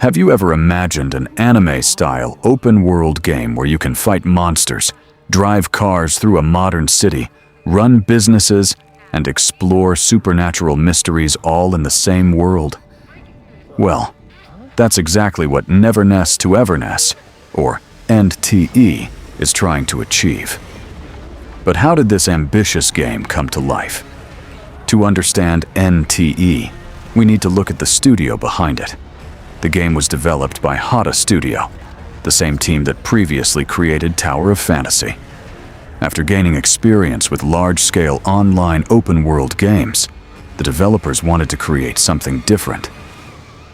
Have you ever imagined an anime-style open-world game where you can fight monsters, drive cars through a modern city, run businesses, and explore supernatural mysteries all in the same world? Well, that's exactly what Neverness to Everness, or NTE, is trying to achieve. But how did this ambitious game come to life? To understand NTE, we need to look at the studio behind it. The game was developed by Hethereau Studio, the same team that previously created Tower of Fantasy. After gaining experience with large-scale online open-world games, the developers wanted to create something different.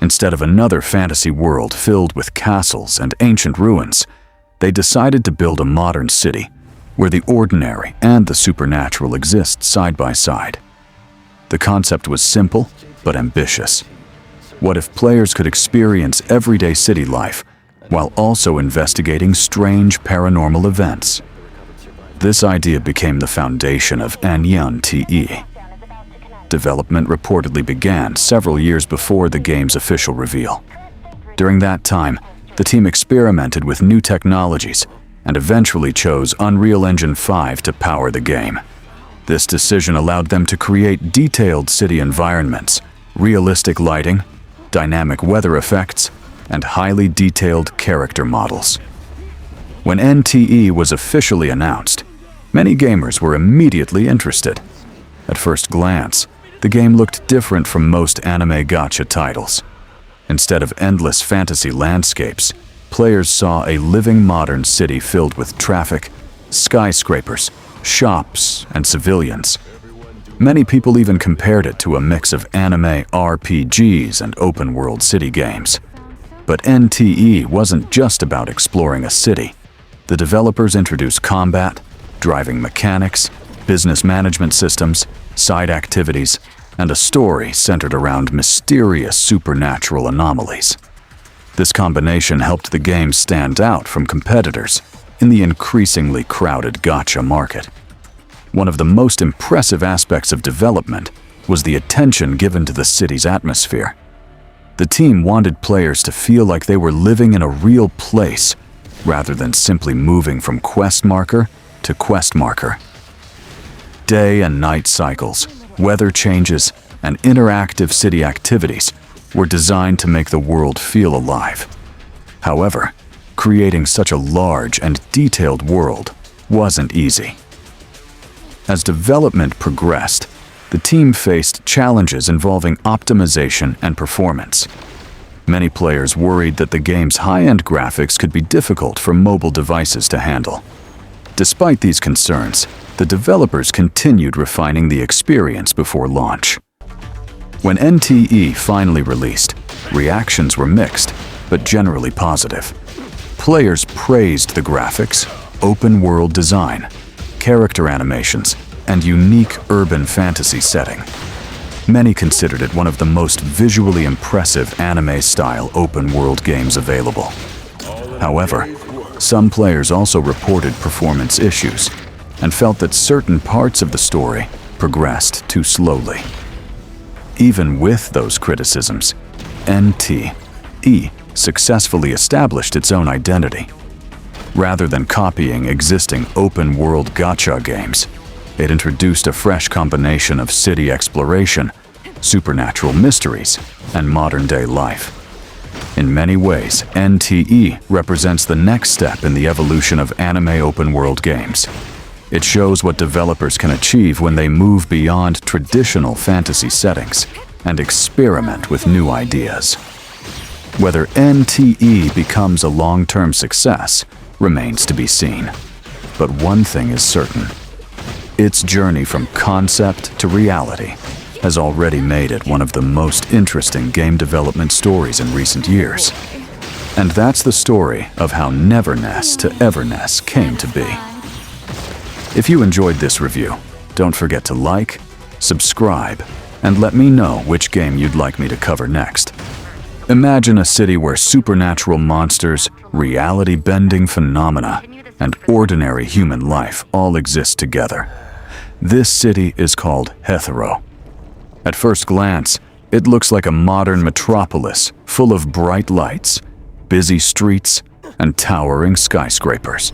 Instead of another fantasy world filled with castles and ancient ruins, they decided to build a modern city where the ordinary and the supernatural exist side by side. The concept was simple but ambitious. What if players could experience everyday city life while also investigating strange paranormal events? This idea became the foundation of NTE. Development reportedly began several years before the game's official reveal. During that time, the team experimented with new technologies and eventually chose Unreal Engine 5 to power the game. This decision allowed them to create detailed city environments, realistic lighting, dynamic weather effects, and highly detailed character models. When NTE was officially announced, many gamers were immediately interested. At first glance, the game looked different from most anime gacha titles. Instead of endless fantasy landscapes, players saw a living modern city filled with traffic, skyscrapers, shops, and civilians. Many people even compared it to a mix of anime RPGs and open-world city games. But NTE wasn't just about exploring a city. The developers introduced combat, driving mechanics, business management systems, side activities, and a story centered around mysterious supernatural anomalies. This combination helped the game stand out from competitors in the increasingly crowded gacha market. One of the most impressive aspects of development was the attention given to the city's atmosphere. The team wanted players to feel like they were living in a real place, rather than simply moving from quest marker to quest marker. Day and night cycles, weather changes, and interactive city activities were designed to make the world feel alive. However, creating such a large and detailed world wasn't easy. As development progressed, the team faced challenges involving optimization and performance. Many players worried that the game's high-end graphics could be difficult for mobile devices to handle. Despite these concerns, the developers continued refining the experience before launch. When NTE finally released, reactions were mixed, but generally positive. Players praised the graphics, open-world design, character animations, and unique urban fantasy setting. Many considered it one of the most visually impressive anime-style open-world games available. However, some players also reported performance issues and felt that certain parts of the story progressed too slowly. Even with those criticisms, NTE successfully established its own identity. Rather than copying existing open-world gacha games, it introduced a fresh combination of city exploration, supernatural mysteries, and modern-day life. In many ways, NTE represents the next step in the evolution of anime open-world games. It shows what developers can achieve when they move beyond traditional fantasy settings and experiment with new ideas. Whether NTE becomes a long-term success remains to be seen. But one thing is certain. Its journey from concept to reality has already made it one of the most interesting game development stories in recent years. And that's the story of how Neverness to Everness came to be. If you enjoyed this review, don't forget to like, subscribe, and let me know which game you'd like me to cover next. Imagine a city where supernatural monsters, reality-bending phenomena, and ordinary human life all exist together. This city is called Hethereau. At first glance, It looks like a modern metropolis full of bright lights, busy streets, and towering skyscrapers.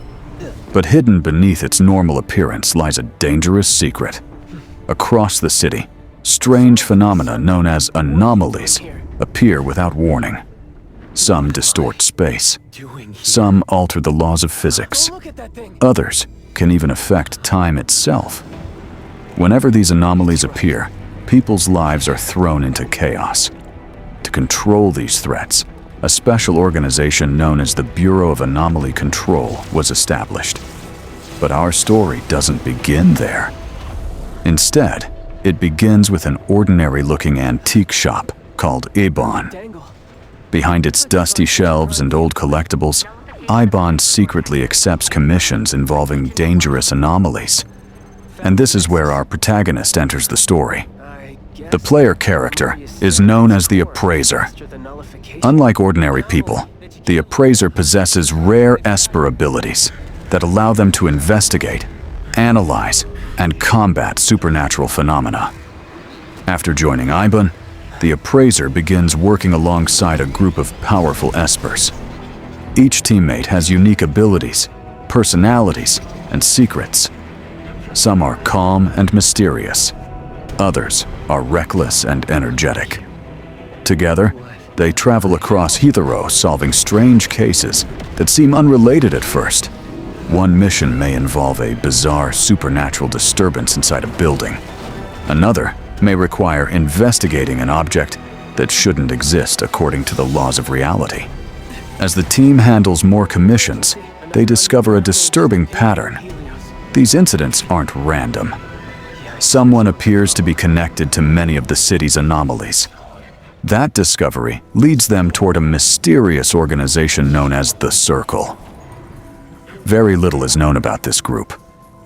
But hidden beneath its normal appearance lies a dangerous secret. Across the city, strange phenomena known as anomalies appear without warning. Some distort space. Some alter the laws of physics. Others can even affect time itself. Whenever these anomalies appear, people's lives are thrown into chaos. To control these threats, a special organization known as the Bureau of Anomaly Control was established. But our story doesn't begin there. Instead, it begins with an ordinary-looking antique shop called Eibon. Behind its dusty shelves and old collectibles, Eibon secretly accepts commissions involving dangerous anomalies. And this is where our protagonist enters the story. The player character is known as the Appraiser. Unlike ordinary people, the Appraiser possesses rare Esper abilities that allow them to investigate, analyze, and combat supernatural phenomena. After joining Eibon, the Appraiser begins working alongside a group of powerful Espers. Each teammate has unique abilities, personalities, and secrets. Some are calm and mysterious. Others are reckless and energetic. Together, they travel across Hethereau solving strange cases that seem unrelated at first. One mission may involve a bizarre supernatural disturbance inside a building. Another may require investigating an object that shouldn't exist according to the laws of reality. As the team handles more commissions, they discover a disturbing pattern. These incidents aren't random. Someone appears to be connected to many of the city's anomalies. That discovery leads them toward a mysterious organization known as the Circle. Very little is known about this group.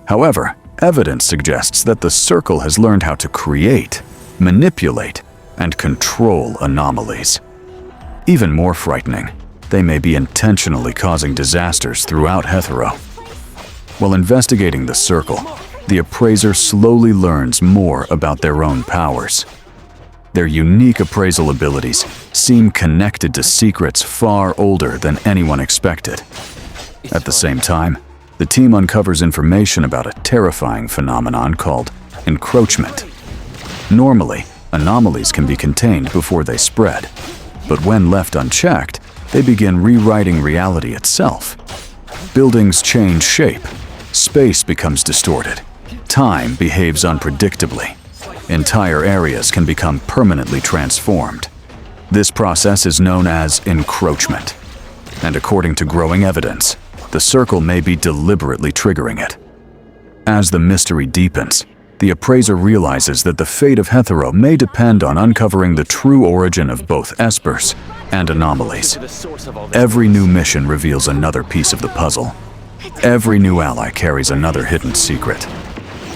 However, evidence suggests that the Circle has learned how to create, manipulate, and control anomalies. Even more frightening, they may be intentionally causing disasters throughout Hethereau. While investigating the Circle, the Appraiser slowly learns more about their own powers. Their unique appraisal abilities seem connected to secrets far older than anyone expected. At the same time, the team uncovers information about a terrifying phenomenon called encroachment. Normally, anomalies can be contained before they spread, but when left unchecked, they begin rewriting reality itself. Buildings change shape, space becomes distorted, time behaves unpredictably. Entire areas can become permanently transformed. This process is known as encroachment, and according to growing evidence, the Circle may be deliberately triggering it. As the mystery deepens, the Appraiser realizes that the fate of Hethereau may depend on uncovering the true origin of both Espers and anomalies. Every new mission reveals another piece of the puzzle. Every new ally carries another hidden secret.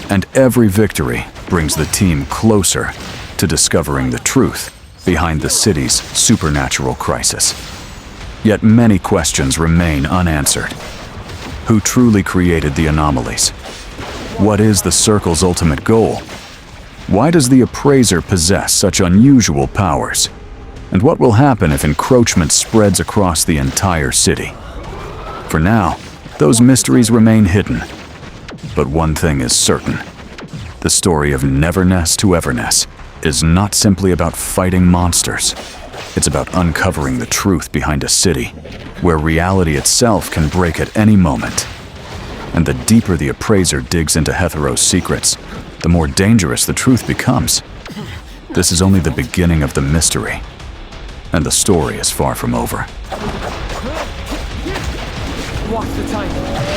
And every victory brings the team closer to discovering the truth behind the city's supernatural crisis. Yet many questions remain unanswered. Who truly created the anomalies? What is the Circle's ultimate goal? Why does the Appraiser possess such unusual powers? And what will happen if encroachment spreads across the entire city? For now, those mysteries remain hidden. But one thing is certain. The story of Neverness to Everness is not simply about fighting monsters. It's about uncovering the truth behind a city, where reality itself can break at any moment. And the deeper the Appraiser digs into Hethereau's secrets, the more dangerous the truth becomes. This is only the beginning of the mystery, and the story is far from over. Watch the time.